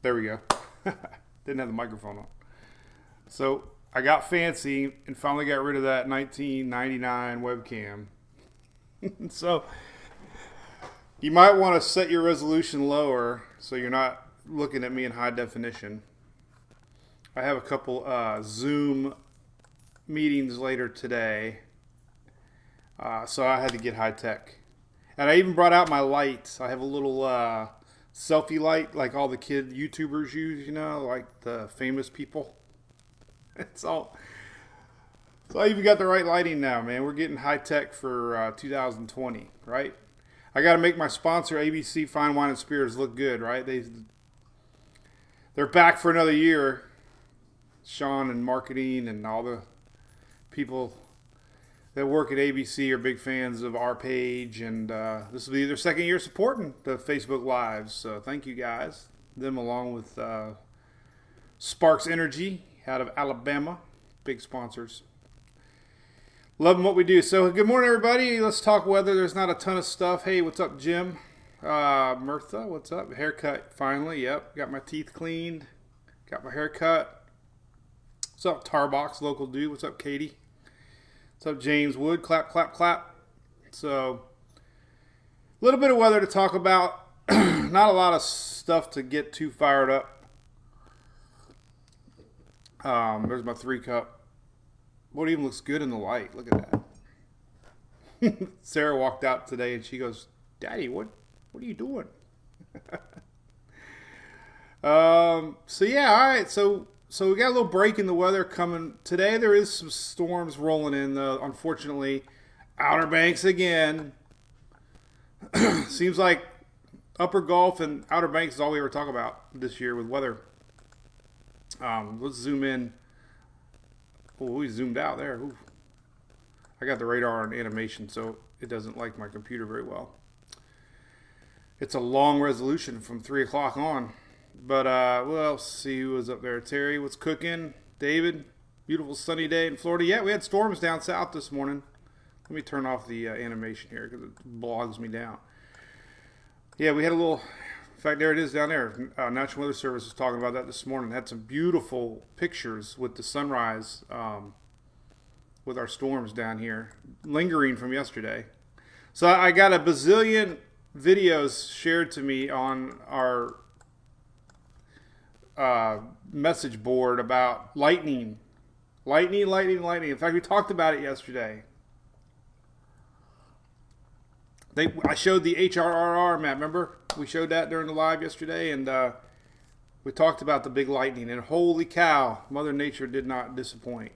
There we go. Didn't have the microphone on. So I got fancy and finally got rid of that 1999 webcam. So you might want to set your resolution lower so you're not looking at me in high definition. I have a couple Zoom meetings later today, so I had to get high tech. And I even brought out my lights. I have a little selfie light like all the kid YouTubers use, like the famous people. It's all. So I even got the right lighting now, man. We're getting high tech for 2020, right? I got to make my sponsor, ABC Fine Wine and Spirits, look good, right? They're back for another year. Sean and marketing and all the people that work at ABC are big fans of our page, and this will be their second year supporting the Facebook Lives. So thank you guys. Them along with Sparks Energy out of Alabama, big sponsors. Loving what we do. So good morning, everybody. Let's talk weather. There's not a ton of stuff. Hey, what's up, Jim? Mirtha, what's up? Haircut finally. Yep, got my teeth cleaned. Got my hair cut. What's up, Tarbox, local dude? What's up, Katie? What's up, James Wood? Clap, clap, clap. So, a little bit of weather to talk about. Not a lot of stuff to get too fired up. There's my 3-cup. What even looks good in the light? Look at that. Sarah walked out today and she goes, "Daddy, what are you doing?" So yeah, all right. So we got a little break in the weather coming today. There is some storms rolling in, though. Unfortunately, Outer Banks again. Seems like Upper Gulf and Outer Banks is all we ever talk about this year with weather. Let's zoom in. Oh, we zoomed out there. Ooh. I got the radar on animation, so it doesn't like my computer very well. It's a long resolution from 3 o'clock on. But we'll see who was up there. Terry, what's cooking? David, beautiful sunny day in Florida. Yeah, we had storms down south this morning. Let me turn off the animation here because it bogs me down. Yeah, we had a little. In fact, there it is down there. National Weather Service was talking about that this morning. Had some beautiful pictures with the sunrise, with our storms down here, lingering from yesterday. So I got a bazillion videos shared to me on our message board about lightning. In fact, we talked about it yesterday. I showed the HRRR map. Remember, we showed that during the live yesterday, and we talked about the big lightning. And holy cow, Mother Nature did not disappoint.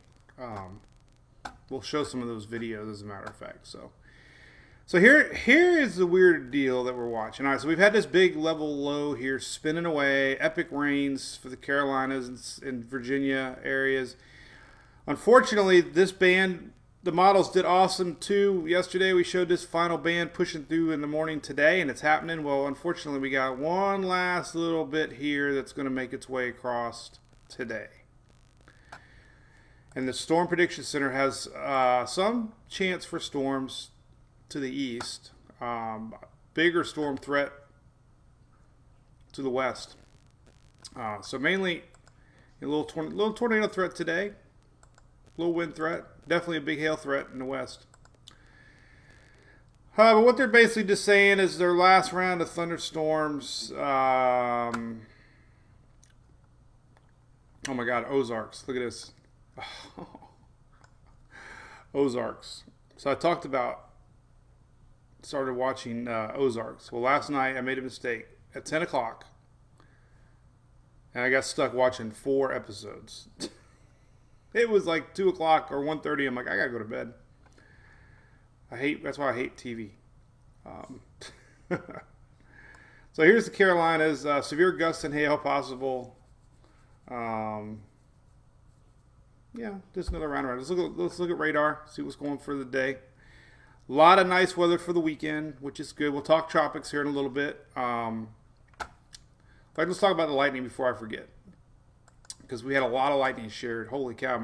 We'll show some of those videos, as a matter of fact. So here is the weird deal that we're watching. All right, so we've had this big level low here spinning away. Epic rains for the Carolinas and Virginia areas. Unfortunately, this band, the models did awesome too. Yesterday we showed this final band pushing through in the morning today, and it's happening. Well, unfortunately, we got one last little bit here that's going to make its way across today. And the Storm Prediction Center has some chance for storms to the east, bigger storm threat to the west. So mainly a little tornado threat today, little wind threat, definitely a big hail threat in the west. But what they're basically just saying is their last round of thunderstorms. Oh my God, Ozarks! Look at this, Ozarks. So I started watching Ozarks. Well, last night I made a mistake at 10 o'clock, and I got stuck watching 4 episodes. It was like 2 o'clock or 1:30. I'm like, I gotta go to bed. That's why I hate TV. So here's the Carolinas. Severe gusts and hail possible. Yeah, just another round around. Let's look at radar. See what's going for the day. A lot of nice weather for the weekend, which is good. We'll talk tropics here in a little bit. In fact, let's talk about the lightning before I forget, because we had a lot of lightning shared. Holy cow!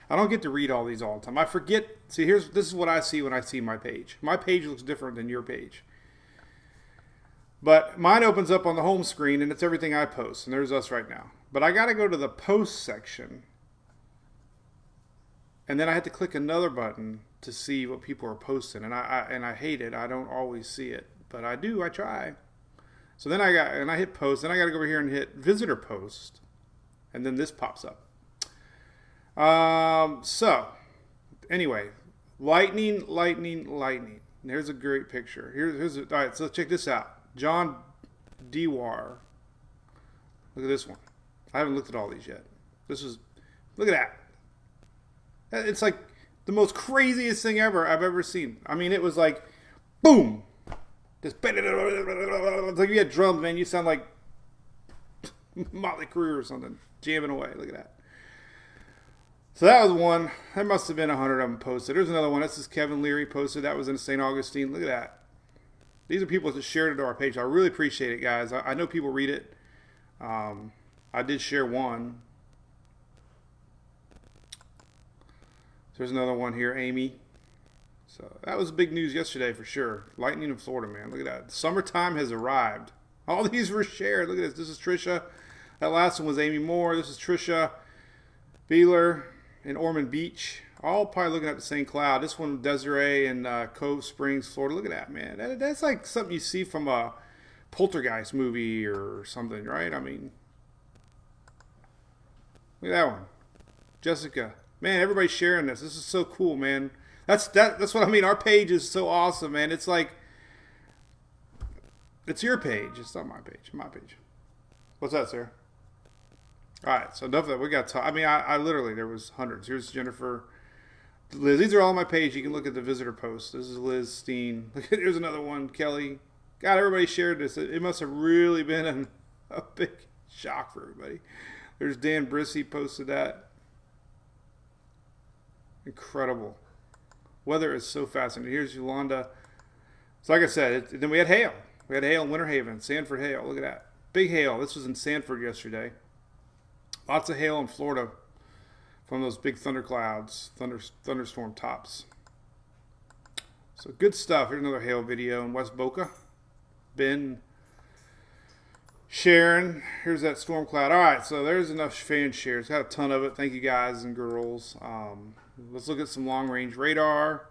I don't get to read all these all the time. I forget. See, this is what I see when I see my page. My page looks different than your page. But mine opens up on the home screen, and it's everything I post. And there's us right now. But I got to go to the post section. And then I had to click another button to see what people are posting. And I hate it. I don't always see it. But I do. I try. So then I hit post. Then I got to go over here and hit visitor post. And then this pops up. So, anyway. Lightning. There's a great picture. All right, so check this out. John Dewar. Look at this one. I haven't looked at all these yet. Look at that. It's like the most craziest thing ever I've ever seen. I mean, it was like, boom. Just, it's like you had drums, man. You sound like Motley Crue or something. Jamming away. Look at that. So that was one. There must have been 100 of them posted. There's another one. This is Kevin Leary posted. That was in St. Augustine. Look at that. These are people that shared it to our page. I really appreciate it, guys. I know people read it. I did share one. There's another one here, Amy. So that was big news yesterday for sure. Lightning in Florida, man. Look at that. Summertime has arrived. All these were shared. Look at this. This is Trisha. That last one was Amy Moore. This is Trisha Beeler in Ormond Beach. All probably looking at the same cloud. This one, Desiree in Cove Springs, Florida. Look at that, man. That's like something you see from a Poltergeist movie or something, right? I mean, look at that one. Jessica. Man, everybody's sharing this. This is so cool, man. That's what I mean. Our page is so awesome, man. It's like, it's your page. It's not my page. My page. What's that, Sarah? All right, so enough of that. We got I mean, I literally, there was hundreds. Here's Jennifer. Liz, these are all on my page. You can look at the visitor post. This is Liz Steen. Here's another one. Kelly. God, everybody shared this. It must have really been a big shock for everybody. There's Dan Brissy posted that. Incredible. Weather is so fascinating. Here's Yolanda. So like I said, then we had hail. We had hail in Winter Haven. Sanford hail. Look at that. Big hail. This was in Sanford yesterday. Lots of hail in Florida from those big thunderclouds, thunderstorm tops. So good stuff. Here's another hail video in West Boca. Ben, Sharon. Here's that storm cloud. All right, so there's enough fan shares. Got a ton of it. Thank you guys and girls. Let's look at some long-range radar.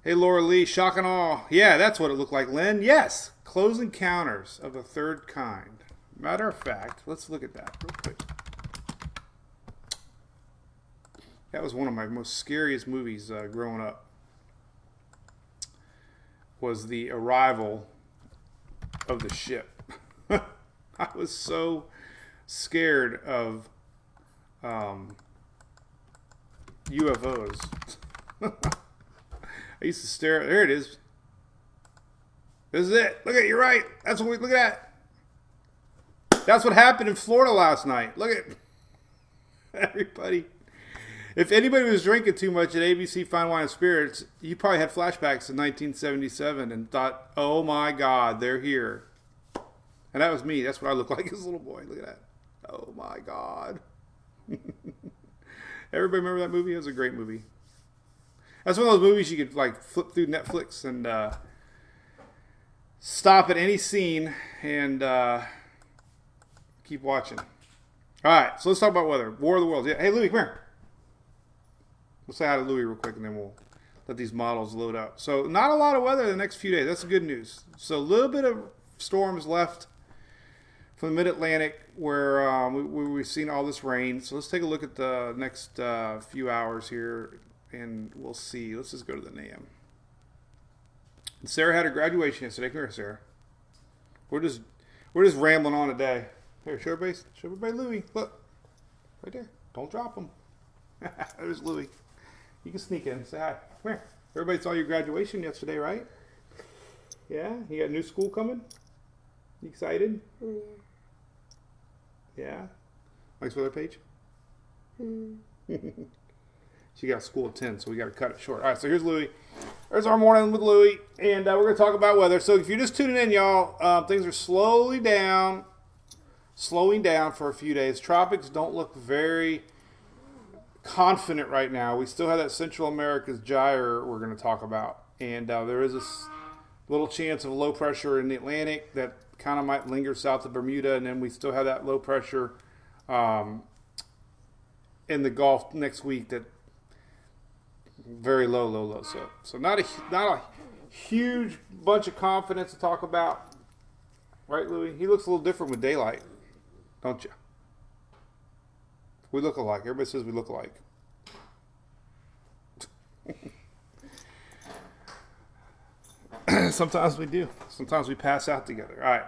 Hey, Laura Lee, shock and awe. Yeah, that's what it looked like, Lynn. Yes, close encounters of the third kind. Matter of fact, let's look at that real quick. That was one of my most scariest movies growing up. Was the arrival of the ship. I was so scared of UFOs. I used to stare at. There it is. This is it. Look at, you're right. That's what we look at. That's what happened in Florida last night. Look at everybody. If anybody was drinking too much at ABC Fine Wine and Spirits, you probably had flashbacks to 1977 and thought, "Oh my God, they're here." And that was me. That's what I looked like as a little boy. Look at that. Oh my God. Everybody remember that movie? It was a great movie. That's one of those movies you could like flip through Netflix and stop at any scene and keep watching. All right, so let's talk about weather. War of the Worlds. Yeah. Hey, Louie, come here. We'll say hi to Louie real quick, and then we'll let these models load up. So not a lot of weather the next few days. That's the good news. So a little bit of storms left from the mid-Atlantic where we've seen all this rain. So let's take a look at the next few hours here, and we'll see. Let's just go to the NAM. And Sarah had her graduation yesterday. Come here, Sarah. We're just rambling on today. Here, show everybody Louie. Look, right there. Don't drop him. There's Louie. You can sneak in. Say hi. Come here. Everybody saw your graduation yesterday, right? Yeah? You got new school coming? You excited? Mm. Yeah? Mike's weather page? Mm. She got school at 10, so we got to cut it short. All right, so here's Louie. There's our morning with Louie, and we're going to talk about weather. So if you're just tuning in, y'all, things are slowing down for a few days. Tropics don't look very confident right now. We still have that Central America's gyre we're going to talk about, and there is Little chance of low pressure in the Atlantic that kind of might linger south of Bermuda, and then we still have that low pressure um, in the Gulf next week. That very low. So not a huge bunch of confidence to talk about, right, Louis? He looks a little different with daylight, don't you? We look alike. Everybody says we look alike. Sometimes we do. Sometimes we pass out together. All right.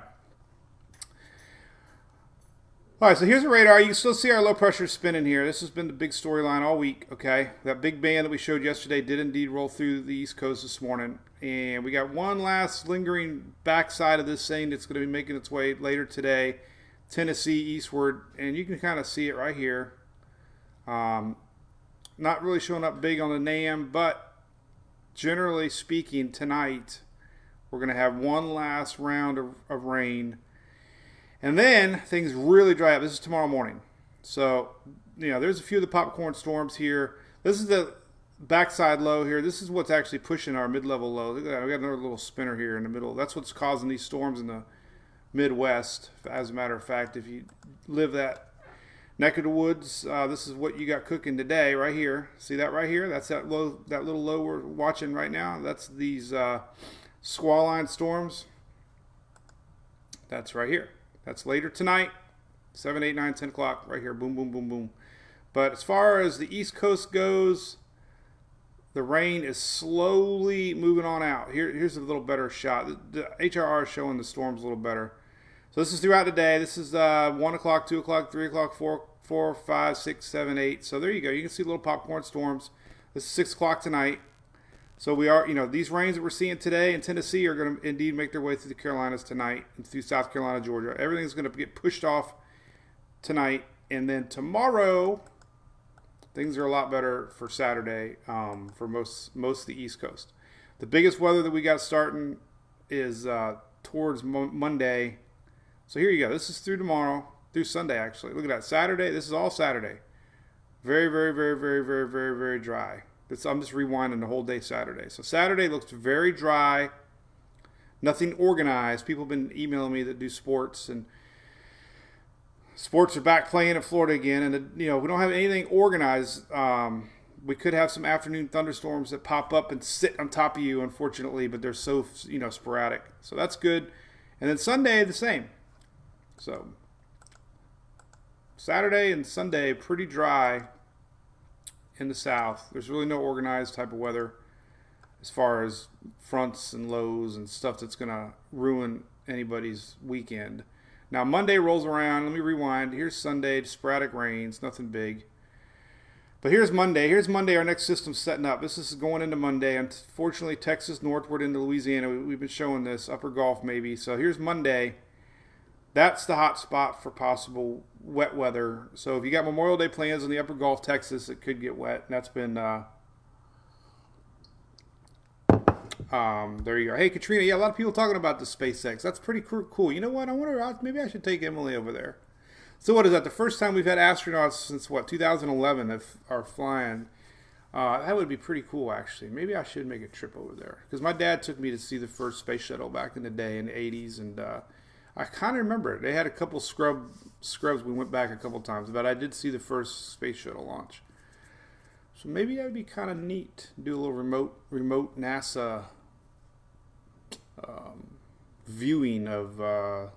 All right, so here's the radar. You can still see our low pressure spinning here. This has been the big storyline all week, okay? That big band that we showed yesterday did indeed roll through the East Coast this morning. And we got one last lingering backside of this thing that's going to be making its way later today, Tennessee eastward. And you can kind of see it right here. Not really showing up big on the NAM, but generally speaking, tonight we're going to have one last round of rain. And then things really dry up. This is tomorrow morning. So, there's a few of the popcorn storms here. This is the backside low here. This is what's actually pushing our mid-level low. Look at that. We got another little spinner here in the middle. That's what's causing these storms in the Midwest. As a matter of fact, if you live that neck of the woods, this is what you got cooking today right here. See that right here? That's that little low we're watching right now. That's these squall line storms. That's right here. That's later tonight, 7, 8, 9, 10 o'clock, right here. Boom, boom, boom, boom. But as far as the East Coast goes, the rain is slowly moving on out. Here's a little better shot. The HRR is showing the storms a little better. So this is throughout the day. This is 1 o'clock, 2 o'clock, 3 o'clock, 4, 5, 6, 7, 8. So there you go. You can see little popcorn storms. This is 6 o'clock tonight. So we are, these rains that we're seeing today in Tennessee are going to indeed make their way through the Carolinas tonight and through South Carolina, Georgia. Everything's going to get pushed off tonight. And then tomorrow, things are a lot better for Saturday for most of the East Coast. The biggest weather that we got starting is towards Monday. So here you go. This is through tomorrow, through Sunday actually. Look at that. Saturday, this is all Saturday. Very, very, very, very, very, very, very dry. I'm just rewinding the whole day Saturday. So Saturday looks very dry, nothing organized. People have been emailing me that do sports, and sports are back playing in Florida again. And, we don't have anything organized. We could have some afternoon thunderstorms that pop up and sit on top of you, unfortunately, but they're so, sporadic. So that's good. And then Sunday, the same. So Saturday and Sunday, pretty dry in the south. There's really no organized type of weather as far as fronts and lows and stuff that's going to ruin anybody's weekend. Now Monday rolls around. Let me rewind. Here's Sunday, sporadic rains, nothing big. But here's Monday. Here's Monday, our next system's setting up. This is going into Monday. Unfortunately, Texas northward into Louisiana. We've been showing this, upper Gulf maybe. So here's Monday. That's the hot spot for possible wet weather. So if you got Memorial Day plans in the upper Gulf, Texas, it could get wet. And that's been, there you go. Hey, Katrina, yeah, a lot of people talking about the SpaceX. That's pretty cool. You know what? I wonder, maybe I should take Emily over there. So what is that? The first time we've had astronauts since, 2011 that are flying. That would be pretty cool, actually. Maybe I should make a trip over there. Because my dad took me to see the first space shuttle back in the day in the 80s, and I kind of remember it. They had a couple scrubs. We went back a couple times, but I did see the first space shuttle launch. So maybe that would be kind of neat. Do a little remote NASA viewing of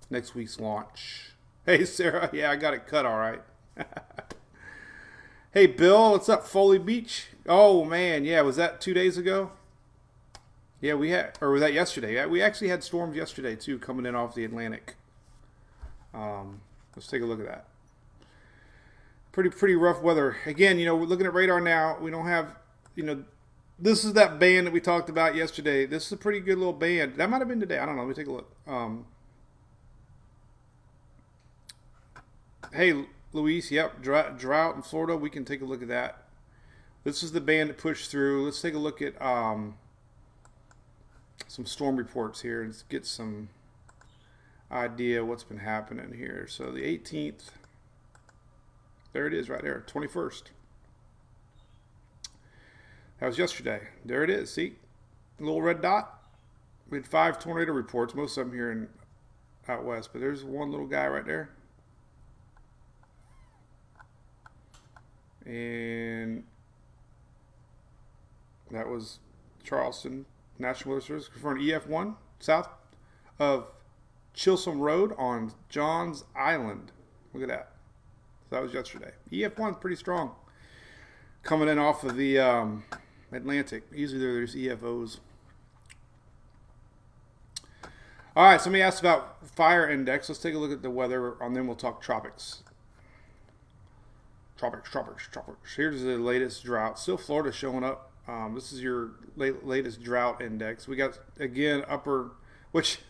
next week's launch. Hey, Sarah. Yeah, I got it cut all right. Hey, Bill. What's up, Foley Beach? Oh, man. Yeah, was that 2 days ago? Yeah, or was that yesterday? Yeah, we actually had storms yesterday, too, coming in off the Atlantic. Let's take a look at that. Pretty rough weather. Again, we're looking at radar now. We don't have, this is that band that we talked about yesterday. This is a pretty good little band. That might have been today. I don't know. Let me take a look. Hey, Luis. Yep, drought in Florida. We can take a look at that. This is the band that pushed through. Let's take a look at some storm reports here and get some idea what's been happening here. So the 18th, there it is right there, 21st. That was yesterday. There it is. See? A little red dot. We had 5 tornado reports, most of them here in out west, but there's one little guy right there. And that was Charleston National Weather Service for an EF1 south of Chisholm Road on Johns Island. Look at that. So that was yesterday. EF1 is pretty strong. Coming in off of the Atlantic. Usually there's EFOs. All right, somebody asked about fire index. Let's take a look at the weather, and then we'll talk tropics. Tropics. Here's the latest drought. Still Florida showing up. This is your latest drought index. We got, again, which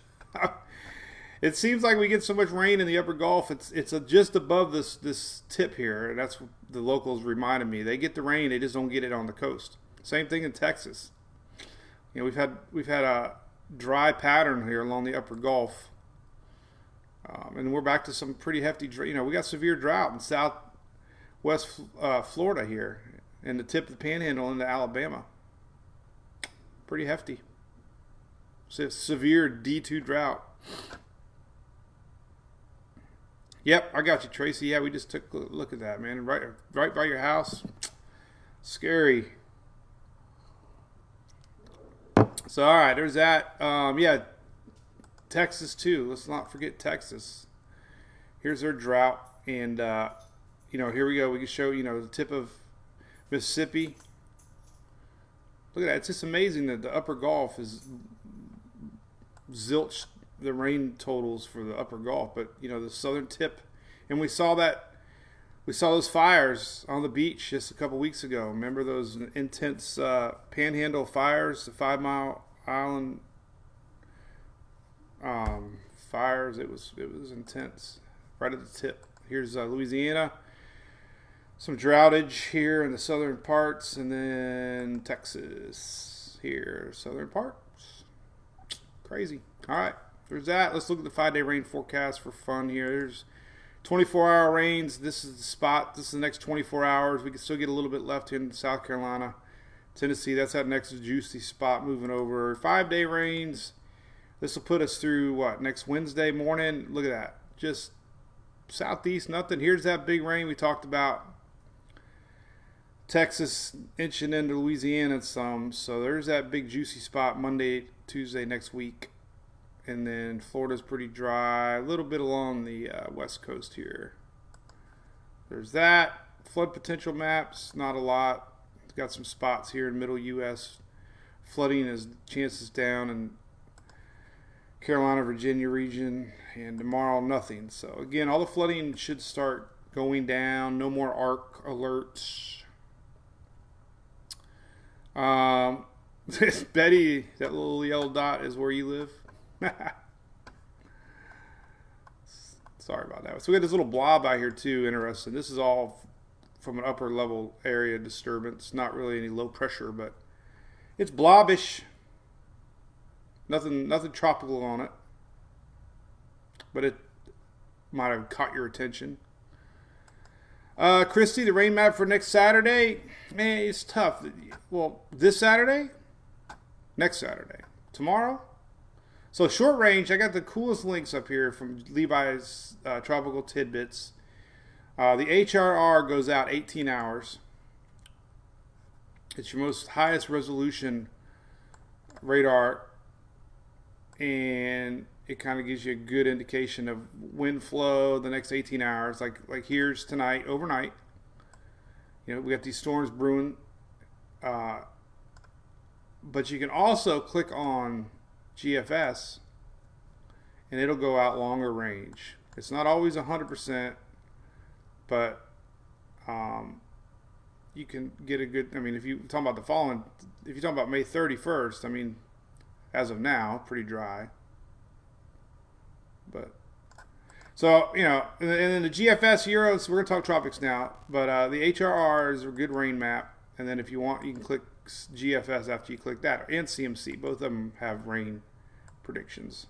it seems like we get so much rain in the upper Gulf. It's just above this tip here, and that's what the locals reminded me. They get the rain, they just don't get it on the coast. Same thing in Texas. You know, we've had a dry pattern here along the upper Gulf, and we're back to some pretty hefty. You know, we got severe drought in southwest Florida here, and the tip of the Panhandle into Alabama. Pretty hefty. Severe D2 drought. Yep, I got you, Tracy. Yeah, we just took a look at that, man. Right by your house. Scary. So, all right, there's that. Yeah, Texas, too. Let's not forget Texas. Here's their drought. And, you know, here we go. We can show, you know, the tip of Mississippi. Look at that. It's just amazing that the upper Gulf is zilch the rain totals for the upper Gulf. But, you know, the southern tip. And we saw those fires on the beach just a couple weeks ago. Remember those intense Panhandle fires, the 5 Mile Island fires? It was intense, right at the tip. Here's Louisiana, some droughtage here in the southern parts, and then Texas here, southern parts. Crazy. All right, there's that. Let's look at the 5-day rain forecast for fun here. There's 24-hour rains. This is the spot. This is the next 24 hours. We can still get a little bit left in South Carolina, Tennessee. That's that next juicy spot moving over. 5-day rains. This will put us through, what, next Wednesday morning? Look at that. Just southeast, nothing. Here's that big rain we talked about. Texas inching into Louisiana some. So there's that big juicy spot Monday, Tuesday next week. And then Florida's pretty dry. A little bit along the west coast here. There's that. Flood potential maps, not a lot. It's got some spots here in middle U.S. Flooding is chances down in Carolina, Virginia region. And tomorrow, nothing. So, again, all the flooding should start going down. No more ARC alerts. Betty, that little yellow dot is where you live. Sorry about that. So we got this little blob out here too. Interesting. This is all from an upper level area disturbance. Not really any low pressure, but it's blobbish. Nothing tropical on it. But it might have caught your attention. Christy, the rain map for next Saturday. Man, it's tough. Well, this Saturday? Next Saturday. Tomorrow? So short range, I got the coolest links up here from Levi's Tropical Tidbits. The HRR goes out 18 hours. It's your most highest resolution radar, and it kind of gives you a good indication of wind flow the next 18 hours. Like here's tonight, overnight. You know, we got these storms brewing. But you can also click on GFS, and it'll go out longer range. It's not always 100%, but you can get a good. I mean, if you talk about if you talk about May 31st, I mean, as of now, pretty dry. But so you know, and then the GFS Euros. We're gonna talk tropics now, but the HRR is a good rain map, and then if you want, you can click GFS after you click that, and CMC. Both of them have rain predictions.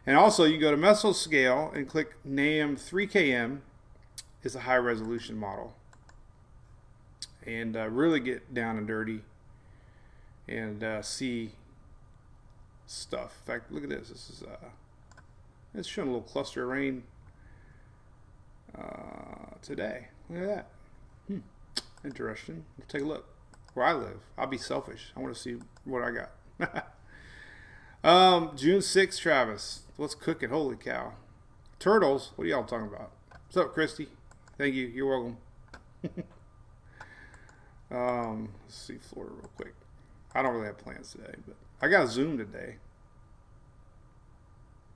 And also, you go to Mesoscale and click NAM 3KM. Is a high resolution model, and really get down and dirty and see stuff. In fact, look at this. This is it's showing a little cluster of rain today. Look at that. Interesting. Let's take a look. Where I live, I'll be selfish. I want to see what I got. June 6th, Travis. Let's cook it. Holy cow. Turtles. What are y'all talking about? What's up, Christy? Thank you. You're welcome. Let's see Florida real quick. I don't really have plans today, but I got a Zoom today.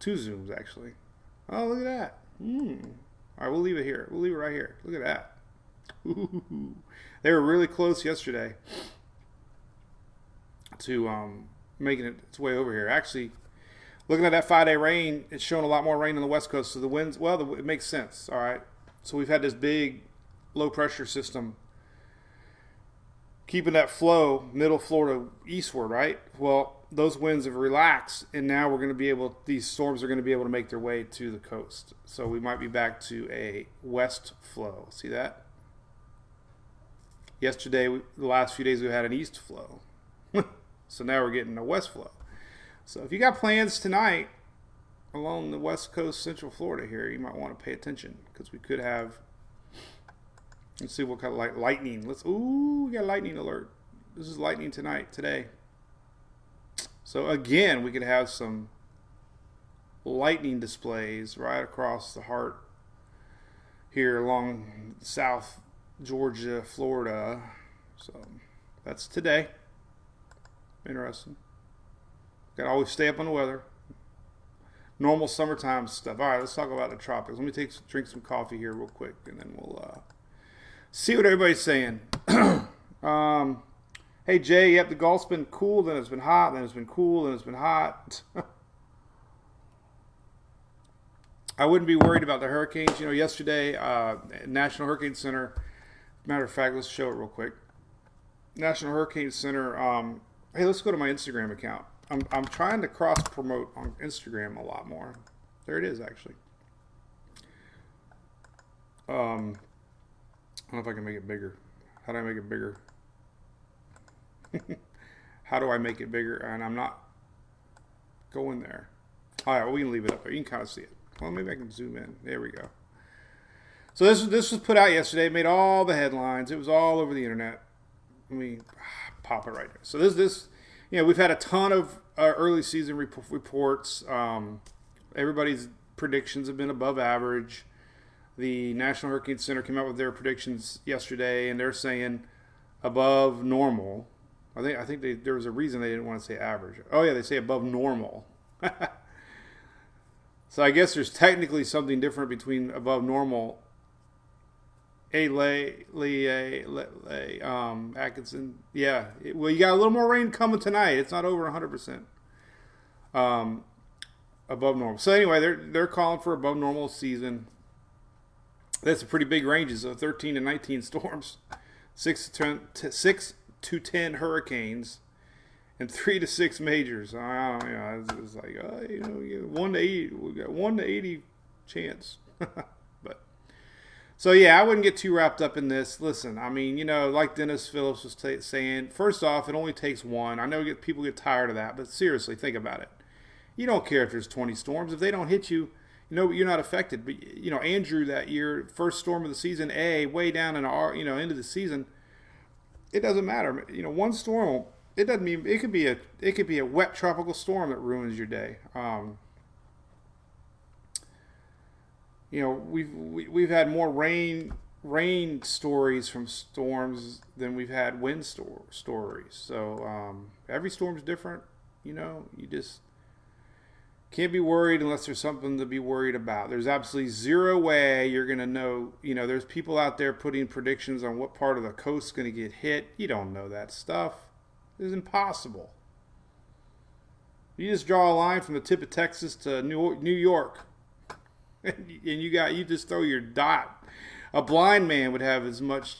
2 Zooms, actually. Oh, look at that. All right, we'll leave it here. We'll leave it right here. Look at that. Ooh. They were really close yesterday to making its way over here. Actually, looking at that 5-day rain, it's showing a lot more rain on the West Coast. So the winds, well, it makes sense. All right. So we've had this big low pressure system keeping that flow middle Florida eastward, right? Well, those winds have relaxed, and now we're going to be able, these storms are going to be able to make their way to the coast. So we might be back to a west flow. See that? Yesterday, the last few days, we had an east flow. So now we're getting a west flow. So if you got plans tonight along the west coast, central Florida here, you might want to pay attention because we could have, let's see what kind of lightning. We got lightning alert. This is lightning today. So again, we could have some lightning displays right across the heart here along South Georgia, Florida. So that's today. Interesting. Got to always stay up on the weather. Normal summertime stuff. All right, let's talk about the tropics. Let me drink some coffee here real quick, and then we'll see what everybody's saying. Hey, Jay, yep, the Gulf's been cool, then it's been hot, then it's been cool, then it's been hot. I wouldn't be worried about the hurricanes. You know, yesterday, National Hurricane Center, matter of fact, let's show it real quick. National Hurricane Center, hey, let's go to my Instagram account. I'm trying to cross-promote on Instagram a lot more. There it is, actually. I don't know if I can make it bigger. How do I make it bigger? How do I make it bigger? And I'm not going there. All right, well, we can leave it up there. You can kind of see it. Well, maybe I can zoom in. There we go. So this was put out yesterday. It made all the headlines. It was all over the internet. Let me pop it right there. So this, you know, we've had a ton of early season reports. Everybody's predictions have been above average. The National Hurricane Center came out with their predictions yesterday, and they're saying above normal. I think there was a reason they didn't want to say average. Oh yeah, they say above normal. So I guess there's technically something different between above normal. Atkinson. Yeah. Well, you got a little more rain coming tonight. It's not over 100%. Above normal. So anyway, they're calling for above normal season. That's a pretty big ranges of 13 to 19 storms, 6 to 10 hurricanes, and 3 to 6 majors. I don't know. It's like 1 to 80. We got 1 to 80 chance. But so yeah, I wouldn't get too wrapped up in this. Listen, I mean, you know, like Dennis Phillips was saying, first off, it only takes one. I know people get tired of that, but seriously, think about it. You don't care if there's 20 storms. If they don't hit you, you know, you're not affected. But, you know, Andrew that year, first storm of the season, way down in our, into the season, it doesn't matter. You know, one storm, it doesn't mean, it could be a wet tropical storm that ruins your day. You know, we've had more rain stories from storms than we've had wind stories. So every storm's different. You know, you just can't be worried unless there's something to be worried about. There's absolutely zero way you're going to know. You know, there's people out there putting predictions on what part of the coast is going to get hit. You don't know that stuff. It's impossible. You just draw a line from the tip of Texas to New York, and you just throw your dot. A blind man would have as much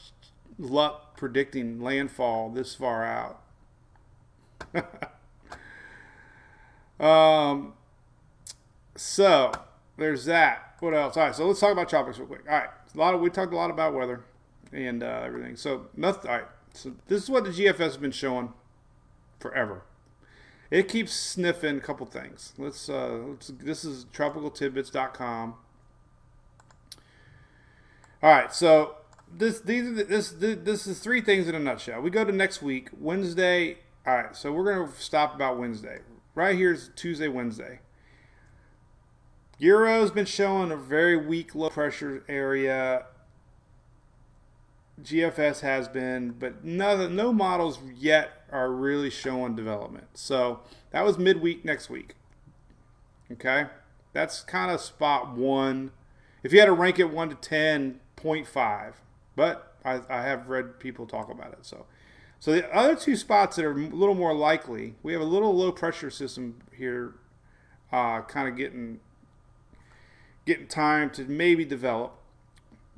luck predicting landfall this far out. So there's that. What else? All right, so let's talk about tropics real quick. All right, we talked a lot about weather and everything. So nothing. All right, so this is what the GFS has been showing forever. It keeps sniffing a couple things. This is tropicaltidbits.com. All right, so this is three things in a nutshell. We go to next week, Wednesday. All right, so we're going to stop about Wednesday. Right here's Tuesday, Wednesday. Euro's been showing a very weak low pressure area. GFS has been, but no models yet are really showing development. So that was midweek next week. Okay, that's kind of spot one. If you had to rank it 1 to 10, 0.5. But I have read people talk about it. So the other two spots that are a little more likely, we have a little low pressure system here, kind of getting time to maybe develop.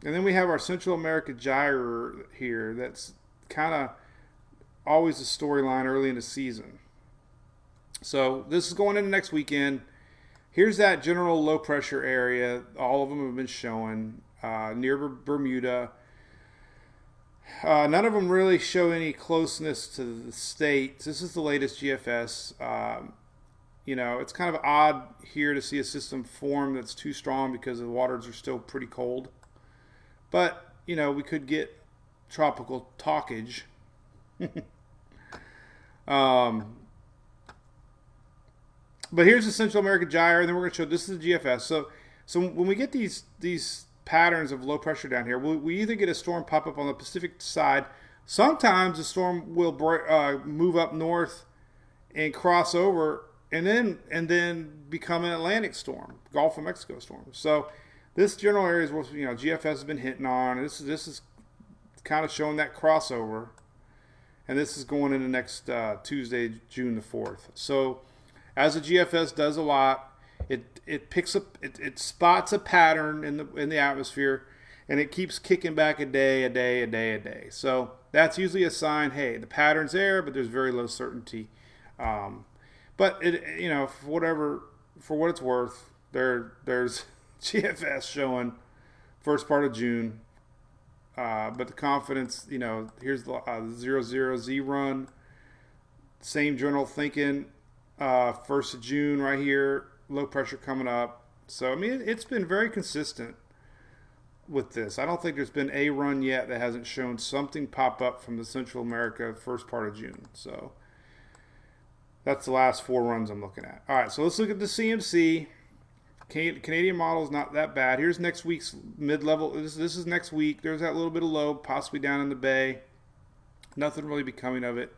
And then we have our Central America gyre here. That's kind of always a storyline early in the season. So this is going into next weekend. Here's that general low pressure area. All of them have been showing near Bermuda. None of them really show any closeness to the states. This is the latest GFS. It's kind of odd here to see a system form that's too strong because the waters are still pretty cold. But, we could get tropical talkage. But here's the Central America gyre, and then we're going to show this is the GFS. So when we get these patterns of low pressure down here, we either get a storm pop up on the Pacific side. Sometimes the storm will move up north and cross over, and then become an Atlantic storm, Gulf of Mexico storm. So this general area is what GFS has been hitting on. This is kind of showing that crossover, and this is going into next Tuesday, June the 4th. So as the GFS does a lot, it picks up, it spots a pattern in the atmosphere, and it keeps kicking back a day. So that's usually a sign, hey, the pattern's there, but there's very low certainty. But for what it's worth, there's GFS showing first part of June. But the confidence, here's the 00Z run. Same general thinking. 1st of June right here. Low pressure coming up. So, it's been very consistent with this. I don't think there's been a run yet that hasn't shown something pop up from the Central America first part of June. So, that's the last 4 runs I'm looking at. All right, so let's look at the CMC. Canadian model is not that bad. Here's next week's mid-level. This is next week. There's that little bit of low, possibly down in the bay. Nothing really becoming of it.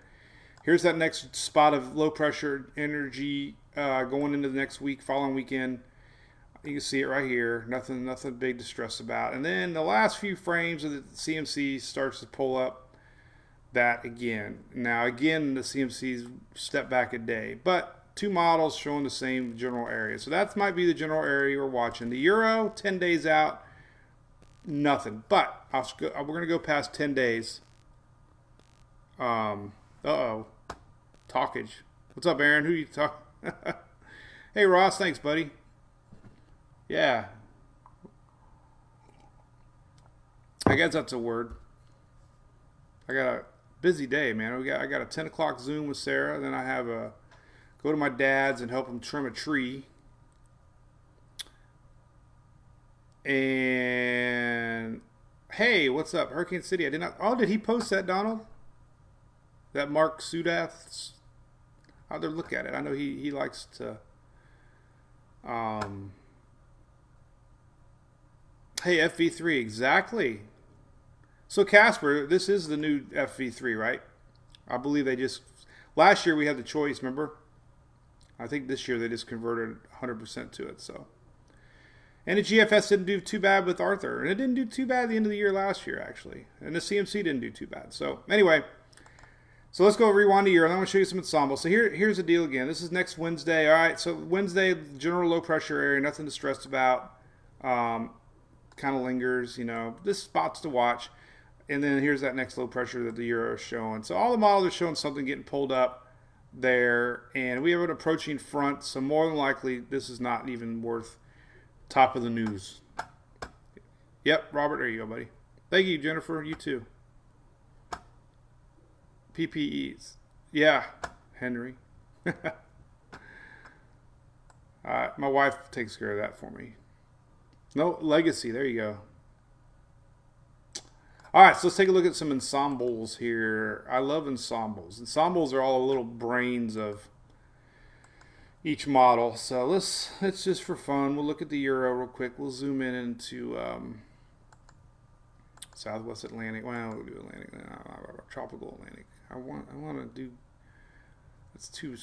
Here's that next spot of low pressure energy going into the next week, following weekend. You can see it right here. Nothing big to stress about. And then the last few frames of the CMC starts to pull up that again. Now again, the CMC's step back a day, but 2 models showing the same general area. So that might be the general area we're watching. The Euro, 10 days out, nothing. But we're going to go past 10 days. Talkage. What's up, Aaron? Who you talk? Hey, Ross. Thanks, buddy. Yeah. I guess that's a word. I got a busy day, man. I got a 10 o'clock Zoom with Sarah. Then I have go to my dad's and help him trim a tree. And hey, what's up, Hurricane City? I did not. Oh, did he post that, Donald? That Mark Sudath? I'll look at it. I know he likes to. Hey, FV3, exactly. So Casper, this is the new FV3, right? I believe they just last year we had the choice. Remember? I think this year they just converted 100% to it. So, and the GFS didn't do too bad with Arthur, and it didn't do too bad at the end of the year last year actually, and the CMC didn't do too bad. So anyway. So let's go rewind a year, and I'm going to show you some ensembles. So here's the deal again. This is next Wednesday. All right, so Wednesday, general low pressure area, nothing to stress about. Kind of lingers, This spot's to watch. And then here's that next low pressure that the Euro is showing. So all the models are showing something getting pulled up there. And we have an approaching front, so more than likely this is not even worth top of the news. Yep, Robert, there you go, buddy. Thank you, Jennifer. You too. PPEs. Yeah, Henry. My wife takes care of that for me. No, Legacy. There you go. All right, so let's take a look at some ensembles here. I love ensembles. Ensembles are all little brains of each model. So let's just for fun, we'll look at the Euro real quick. We'll zoom in into Southwest Atlantic. Well, we'll do Atlantic. Tropical Atlantic. I want to do. It's too.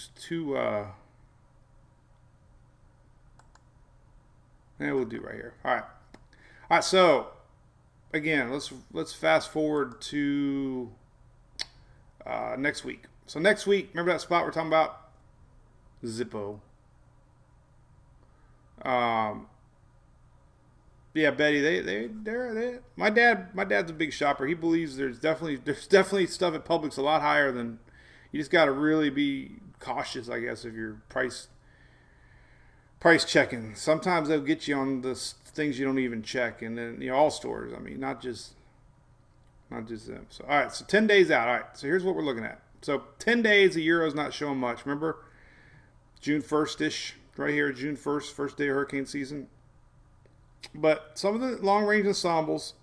Yeah, we'll do right here. All right. So again, let's fast forward to next week. So next week, remember that spot we're talking about? Zippo. Yeah, Betty. They're my dad's a big shopper. He believes there's definitely stuff at Publix a lot higher than. You just got to really be cautious, I guess, if you're price checking. Sometimes they'll get you on the things you don't even check, and then all stores. I mean, not just them. So all right, so 10 days out. All right, so here's what we're looking at. So 10 days, the Euro's not showing much. Remember, June 1st-ish, right here, June 1st, first day of hurricane season. But some of the long-range ensembles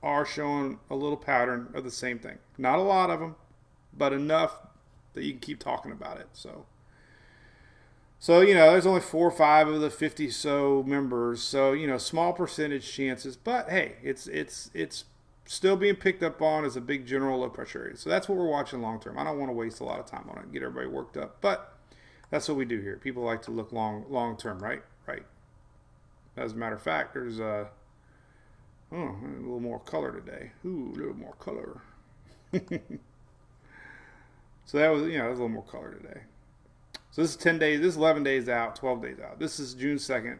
are showing a little pattern of the same thing. Not a lot of them, but enough that you can keep talking about it. So there's only 4 or 5 of the 50 so members. So small percentage chances, but hey, it's still being picked up on as a big general low pressure area. So that's what we're watching long term. I don't want to waste a lot of time on it and get everybody worked up, but that's what we do here. People like to look long term, right? Right. As a matter of fact, there's a little more color today. Ooh, a little more color. So that was, there's a little more color today. So this is 10 days, this is 11 days out, 12 days out. This is June 2nd.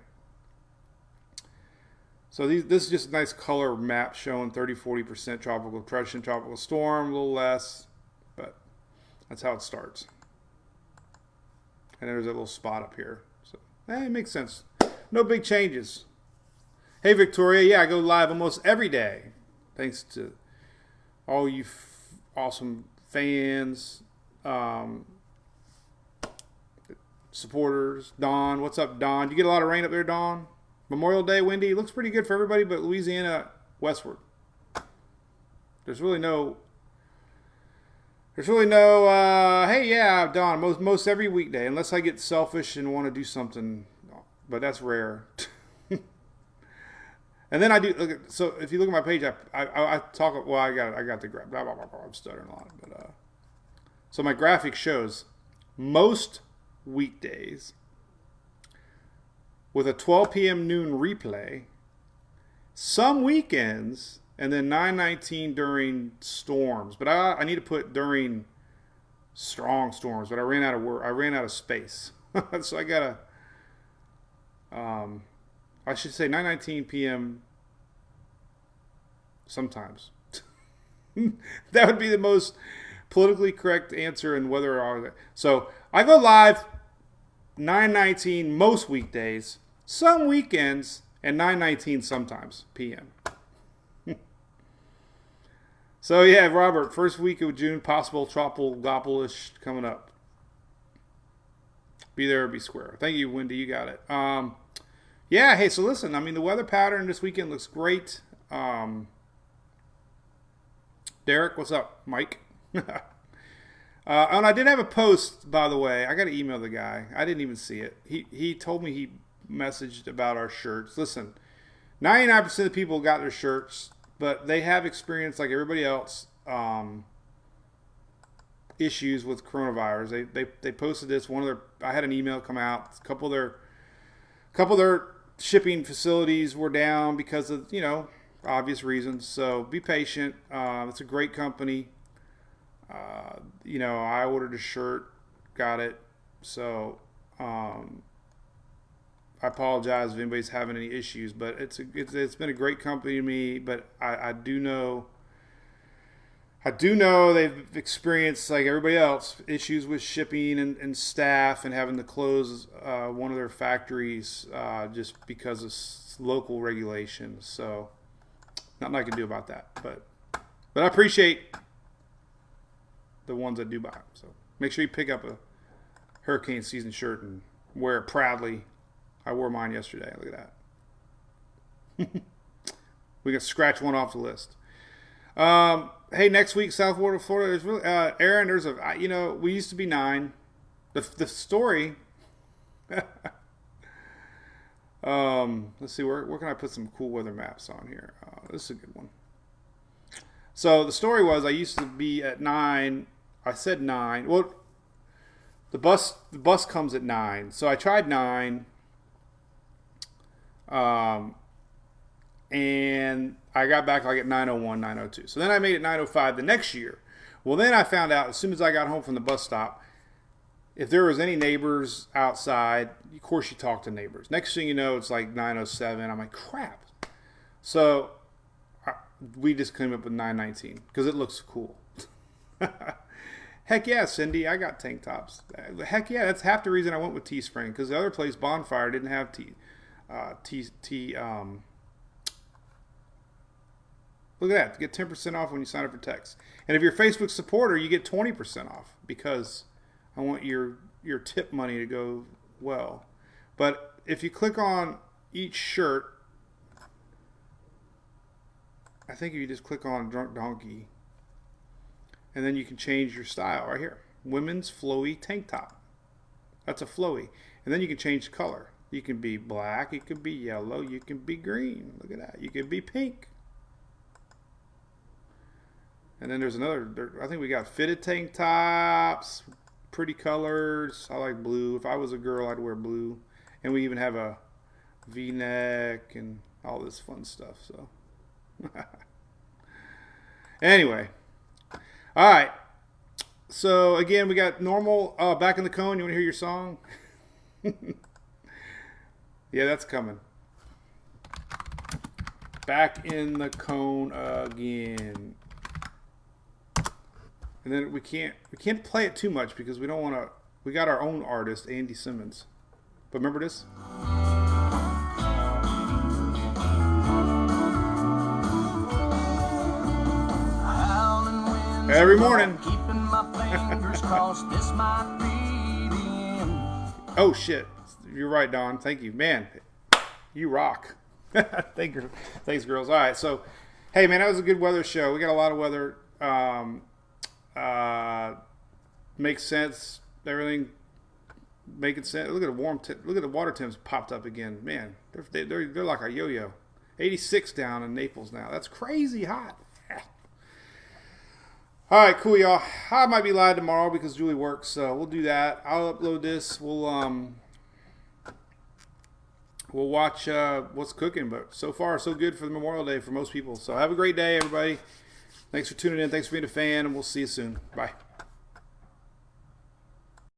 So this is just a nice color map showing 30-40% tropical depression, tropical storm, a little less, but that's how it starts. And there's a little spot up here. So it makes sense. No big changes. Hey, Victoria. Yeah, I go live almost every day. Thanks to all you awesome fans, supporters. Don, what's up, Don? You get a lot of rain up there, Don? Memorial Day, windy. Looks pretty good for everybody but Louisiana westward. There's really no hey, yeah, Don, most every weekday, unless I get selfish and want to do something, but that's rare. And then I do, so if you look at my page, I talk, well, I got the graph, I'm stuttering a lot, but, so my graphic shows most weekdays with a 12 p.m. noon replay, some weekends, and then 9:19 during storms. But I need to put during strong storms, but I ran out of space. So I gotta, I should say 9:19 p.m. sometimes. That would be the most politically correct answer in whether or so I go live 9:19 most weekdays, some weekends, and 9:19 sometimes p.m. So yeah, Robert, first week of June, possible tropical-ish coming up. Be there or be square. Thank you, Wendy. You got it. Yeah, hey, so listen, I mean, the weather pattern this weekend looks great. Derek, what's up? Mike? And I did have a post, by the way. I got to email the guy. I didn't even see it. He told me he messaged about our shirts. Listen, 99% of the people got their shirts, but they have experienced, like everybody else, issues with coronavirus. They posted this. I had an email come out. A couple of their shipping facilities were down because of obvious reasons. So be patient. It's a great company. I ordered a shirt, got it. So I apologize if anybody's having any issues, but it's been a great company to me. But I do know they've experienced, like everybody else, issues with shipping and staff and having to close one of their factories just because of local regulations. So nothing I can do about that. But I appreciate the ones that do buy them. So make sure you pick up a hurricane season shirt and wear it proudly. I wore mine yesterday. Look at that. We can scratch one off the list. Hey, next week, South Florida, There's really, Aaron. There's we used to be 9. The story. Let's see, where can I put some cool weather maps on here? This is a good one. So the story was I used to be at 9. I said 9. Well, the bus comes at 9. So I tried 9. And I got back like at 9:01, 9:02. So then I made it 9:05 the next year. Well, then I found out as soon as I got home from the bus stop, if there was any neighbors outside, of course you talk to neighbors. Next thing you know, it's like 9:07. I'm like, crap. So we just came up with 9:19 because it looks cool. Heck yeah, Cindy, I got tank tops. Heck yeah, that's half the reason I went with Teespring, because the other place, Bonfire, didn't have look at that. You get 10% off when you sign up for text. And if you're a Facebook supporter, you get 20% off because I want your tip money to go well. But if you click on each shirt, I think if you just click on Drunk Donkey, and then you can change your style right here. Women's flowy tank top. That's a flowy. And then you can change the color. You can be black, you can be yellow, you can be green. Look at that. You can be pink. And then there's another, I think we got fitted tank tops, pretty colors. I like blue. If I was a girl, I'd wear blue. And we even have a V-neck and all this fun stuff. So, anyway. All right. So, again, we got normal, Back in the Cone. You want to hear your song? Yeah, that's coming. Back in the Cone again. And then we can't play it too much because we don't want to. We got our own artist, Andy Simmons. But remember this? Every morning. Keeping my fingers crossed, this might be the end. Oh shit! You're right, Don. Thank you, man. You rock. Thanks, girls. All right, so hey, man, that was a good weather show. We got a lot of weather. Makes sense. Everything making sense. Look at look at the water temps popped up again. Man, they're like a yo-yo. 86 down in Naples now. That's crazy hot. All right, cool, y'all. I might be live tomorrow because Julie works, so we'll do that. I'll upload this. We'll watch what's cooking. But so far, so good for the Memorial Day for most people. So have a great day, everybody. Thanks for tuning in. Thanks for being a fan, and we'll see you soon. Bye.